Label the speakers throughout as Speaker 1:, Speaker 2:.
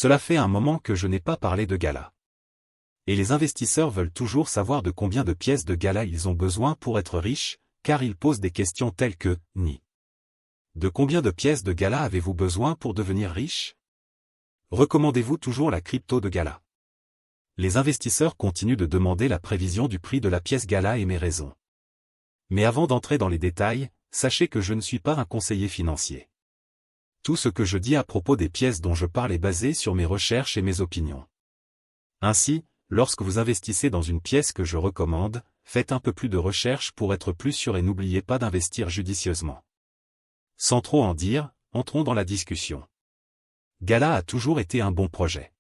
Speaker 1: Cela fait un moment que je n'ai pas parlé de Gala. Et les investisseurs veulent toujours savoir de combien de pièces de Gala ils ont besoin pour être riches, car ils posent des questions telles que « Ni. De combien de pièces de Gala avez-vous besoin pour devenir riche? Recommandez-vous toujours la crypto de Gala ?» Les investisseurs continuent de demander la prévision du prix de la pièce Gala et mes raisons. Mais avant d'entrer dans les détails, sachez que je ne suis pas un conseiller financier. Tout ce que je dis à propos des pièces dont je parle est basé sur mes recherches et mes opinions. Ainsi, lorsque vous investissez dans une pièce que je recommande, faites un peu plus de recherche pour être plus sûr et n'oubliez pas d'investir judicieusement. Sans trop en dire, entrons dans la discussion. Gala a toujours été un bon projet.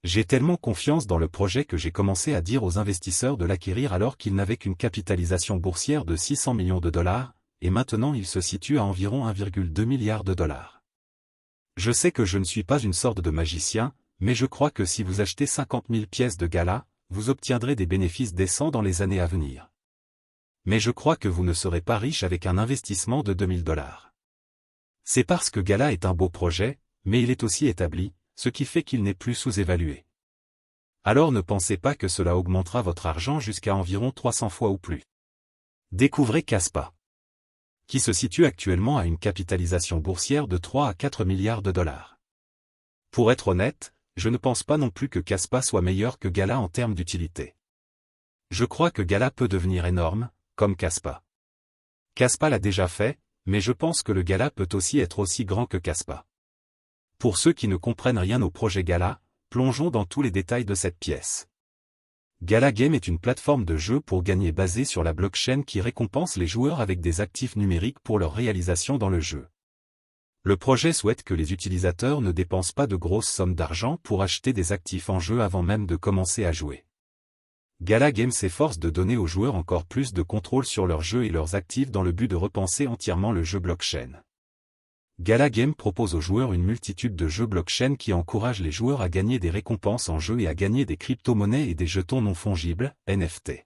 Speaker 1: J'ai tellement confiance dans le projet que j'ai commencé à dire aux investisseurs de l'acquérir alors qu'il n'avait qu'une capitalisation boursière de 600 millions de dollars, et maintenant il se situe à environ 1,2 milliard de dollars. Je sais que je ne suis pas une sorte de magicien, mais je crois que si vous achetez 50 000 pièces de Gala, vous obtiendrez des bénéfices décents dans les années à venir. Mais je crois que vous ne serez pas riche avec un investissement de 2000 dollars. C'est parce que Gala est un beau projet, mais il est aussi établi, ce qui fait qu'il n'est plus sous-évalué. Alors ne pensez pas que cela augmentera votre argent jusqu'à environ 300 fois ou plus. Découvrez Kaspa, qui se situe actuellement à une capitalisation boursière de 3 à 4 milliards de dollars. Pour être honnête, je ne pense pas non plus que Kaspa soit meilleur que Gala en termes d'utilité. Je crois que Gala peut devenir énorme, comme Kaspa. Kaspa l'a déjà fait, mais je pense que le Gala peut aussi être aussi grand que Kaspa. Pour ceux qui ne comprennent rien au projet Gala, plongeons dans tous les détails de cette pièce. Gala Game est une plateforme de jeu pour gagner basée sur la blockchain qui récompense les joueurs avec des actifs numériques pour leur réalisation dans le jeu. Le projet souhaite que les utilisateurs ne dépensent pas de grosses sommes d'argent pour acheter des actifs en jeu avant même de commencer à jouer. Gala Game s'efforce de donner aux joueurs encore plus de contrôle sur leur jeu et leurs actifs dans le but de repenser entièrement le jeu blockchain. Gala Game propose aux joueurs une multitude de jeux blockchain qui encouragent les joueurs à gagner des récompenses en jeu et à gagner des crypto-monnaies et des jetons non fongibles, NFT.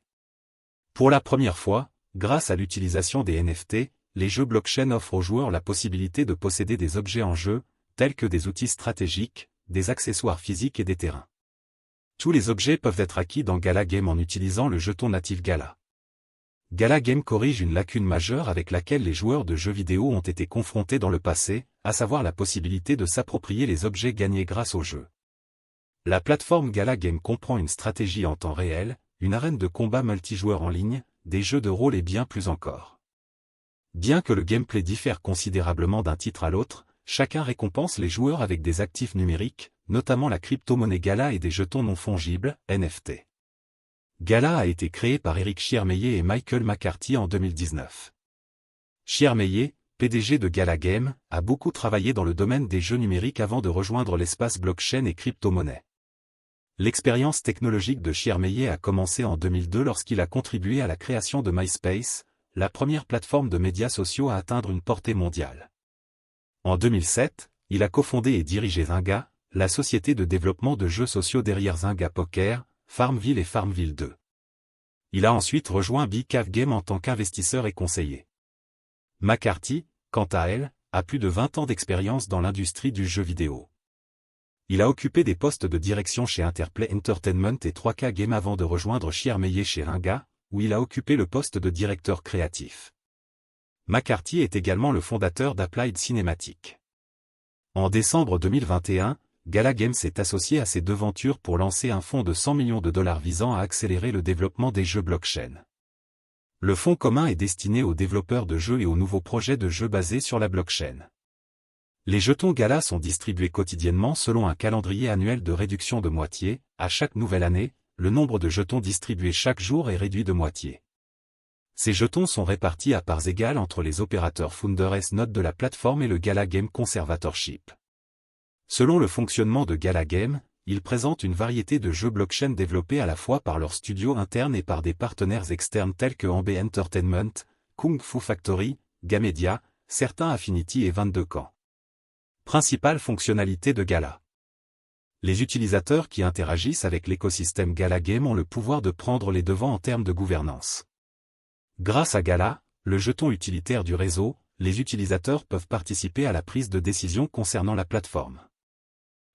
Speaker 1: Pour la première fois, grâce à l'utilisation des NFT, les jeux blockchain offrent aux joueurs la possibilité de posséder des objets en jeu, tels que des outils stratégiques, des accessoires physiques et des terrains. Tous les objets peuvent être acquis dans Gala Game en utilisant le jeton natif Gala. Gala Game corrige une lacune majeure avec laquelle les joueurs de jeux vidéo ont été confrontés dans le passé, à savoir la possibilité de s'approprier les objets gagnés grâce au jeu. La plateforme Gala Game comprend une stratégie en temps réel, une arène de combat multijoueur en ligne, des jeux de rôle et bien plus encore. Bien que le gameplay diffère considérablement d'un titre à l'autre, chacun récompense les joueurs avec des actifs numériques, notamment la crypto-monnaie Gala et des jetons non fongibles, NFT. Gala a été créé par Eric Schiermeyer et Michael McCarthy en 2019. Schiermeyer, PDG de Gala Game, a beaucoup travaillé dans le domaine des jeux numériques avant de rejoindre l'espace blockchain et crypto-monnaie. L'expérience technologique de Schiermeyer a commencé en 2002 lorsqu'il a contribué à la création de MySpace, la première plateforme de médias sociaux à atteindre une portée mondiale. En 2007, il a cofondé et dirigé Zynga, la société de développement de jeux sociaux derrière Zynga Poker, Farmville et Farmville 2. Il a ensuite rejoint Big Cave Game en tant qu'investisseur et conseiller. McCarthy, quant à elle, a plus de 20 ans d'expérience dans l'industrie du jeu vidéo. Il a occupé des postes de direction chez Interplay Entertainment et 3K Game avant de rejoindre Schiermeyer chez Zynga, où il a occupé le poste de directeur créatif. McCarthy est également le fondateur d'Applied Cinematic. En décembre 2021, Gala Games s'est associé à ces devantures pour lancer un fonds de 100 millions de dollars visant à accélérer le développement des jeux blockchain. Le fonds commun est destiné aux développeurs de jeux et aux nouveaux projets de jeux basés sur la blockchain. Les jetons Gala sont distribués quotidiennement selon un calendrier annuel de réduction de moitié. À chaque nouvelle année, le nombre de jetons distribués chaque jour est réduit de moitié. Ces jetons sont répartis à parts égales entre les opérateurs Founders Node de la plateforme et le Gala Game Conservatorship. Selon le fonctionnement de Gala Game, ils présentent une variété de jeux blockchain développés à la fois par leurs studios internes et par des partenaires externes tels que Ambe Entertainment, Kung Fu Factory, Gamedia, certains Affinity et 22 Camps. Principale fonctionnalité de Gala. Les utilisateurs qui interagissent avec l'écosystème Gala Game ont le pouvoir de prendre les devants en termes de gouvernance. Grâce à Gala, le jeton utilitaire du réseau, les utilisateurs peuvent participer à la prise de décision concernant la plateforme.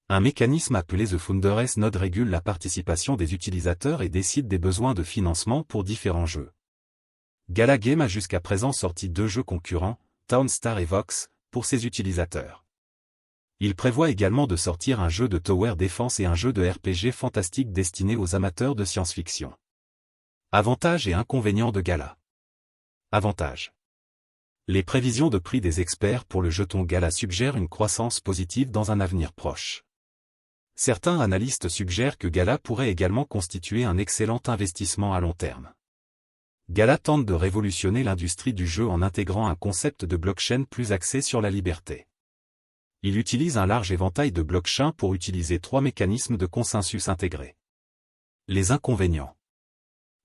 Speaker 1: Un mécanisme appelé The Founders Node régule la participation des utilisateurs et décide des besoins de financement pour différents jeux. Gala Games a jusqu'à présent sorti 2 jeux concurrents, Townstar et Vox, pour ses utilisateurs. Il prévoit également de sortir un jeu de Tower Defense et un jeu de RPG fantastique destiné aux amateurs de science-fiction. Avantages et inconvénients de Gala. Avantages. Les prévisions de prix des experts pour le jeton Gala suggèrent une croissance positive dans un avenir proche. Certains analystes suggèrent que Gala pourrait également constituer un excellent investissement à long terme. Gala tente de révolutionner l'industrie du jeu en intégrant un concept de blockchain plus axé sur la liberté. Il utilise un large éventail de blockchains pour utiliser 3 mécanismes de consensus intégrés. Les inconvénients.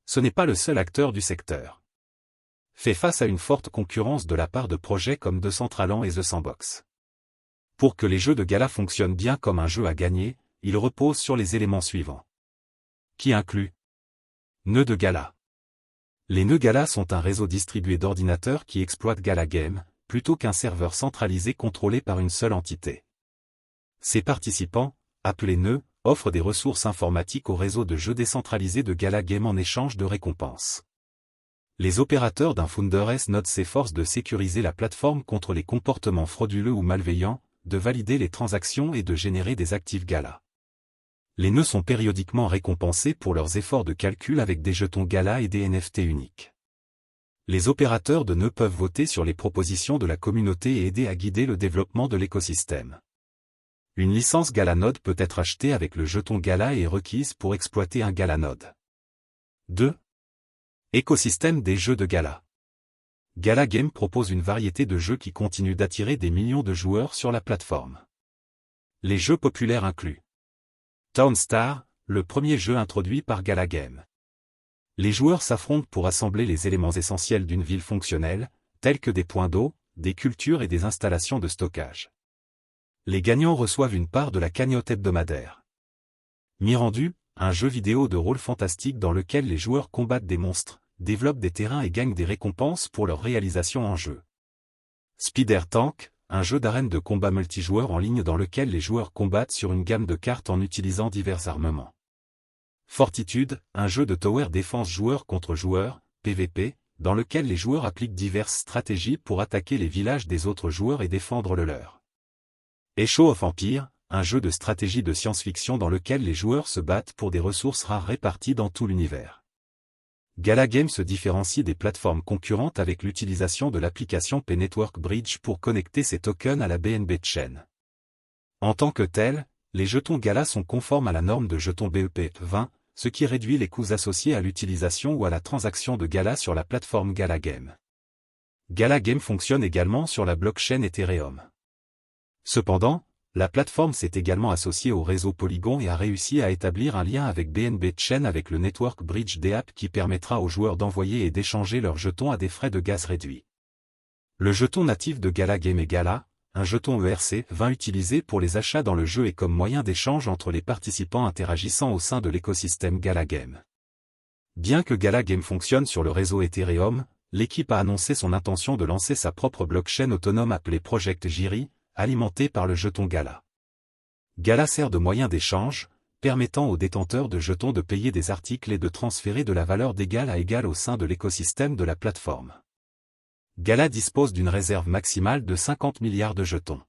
Speaker 1: Ce n'est pas le seul acteur du secteur. Fait face à une forte concurrence de la part de projets comme Decentraland et The Sandbox. Pour que les jeux de Gala fonctionnent bien comme un jeu à gagner, ils reposent sur les éléments suivants. Qui inclut nœuds de Gala. Les nœuds Gala sont un réseau distribué d'ordinateurs qui exploitent Gala Games, plutôt qu'un serveur centralisé contrôlé par une seule entité. Ces participants, appelés nœuds, offrent des ressources informatiques au réseau de jeux décentralisé de Gala Games en échange de récompenses. Les opérateurs d'un Founders Node s'efforcent de sécuriser la plateforme contre les comportements frauduleux ou malveillants, de valider les transactions et de générer des actifs Gala. Les nœuds sont périodiquement récompensés pour leurs efforts de calcul avec des jetons Gala et des NFT uniques. Les opérateurs de nœuds peuvent voter sur les propositions de la communauté et aider à guider le développement de l'écosystème. Une licence Gala Node peut être achetée avec le jeton Gala et est requise pour exploiter un Gala Node. 2. Écosystème des jeux de Gala. Gala Games propose une variété de jeux qui continuent d'attirer des millions de joueurs sur la plateforme. Les jeux populaires incluent Townstar, le premier jeu introduit par Gala Games. Les joueurs s'affrontent pour assembler les éléments essentiels d'une ville fonctionnelle, tels que des points d'eau, des cultures et des installations de stockage. Les gagnants reçoivent une part de la cagnotte hebdomadaire. Mirandu, un jeu vidéo de rôle fantastique dans lequel les joueurs combattent des monstres, développent des terrains et gagnent des récompenses pour leur réalisation en jeu. Spider Tank, un jeu d'arène de combat multijoueur en ligne dans lequel les joueurs combattent sur une gamme de cartes en utilisant divers armements. Fortitude, un jeu de tower défense joueur contre joueur, PvP, dans lequel les joueurs appliquent diverses stratégies pour attaquer les villages des autres joueurs et défendre le leur. Echo of Empire, un jeu de stratégie de science-fiction dans lequel les joueurs se battent pour des ressources rares réparties dans tout l'univers. Gala Games se différencie des plateformes concurrentes avec l'utilisation de l'application P-Network Bridge pour connecter ses tokens à la BNB Chain. En tant que tel, les jetons Gala sont conformes à la norme de jetons BEP 20, ce qui réduit les coûts associés à l'utilisation ou à la transaction de Gala sur la plateforme Gala Games. Gala Games fonctionne également sur la blockchain Ethereum. Cependant, la plateforme s'est également associée au réseau Polygon et a réussi à établir un lien avec BNB Chain avec le Network Bridge DApp qui permettra aux joueurs d'envoyer et d'échanger leurs jetons à des frais de gaz réduits. Le jeton natif de Gala Games est Gala, un jeton ERC20 utilisé pour les achats dans le jeu et comme moyen d'échange entre les participants interagissant au sein de l'écosystème Gala Games. Bien que Gala Games fonctionne sur le réseau Ethereum, l'équipe a annoncé son intention de lancer sa propre blockchain autonome appelée Project Jiri, alimentée par le jeton Gala. Gala sert de moyen d'échange, permettant aux détenteurs de jetons de payer des articles et de transférer de la valeur d'égal à égal au sein de l'écosystème de la plateforme. Gala dispose d'une réserve maximale de 50 milliards de jetons.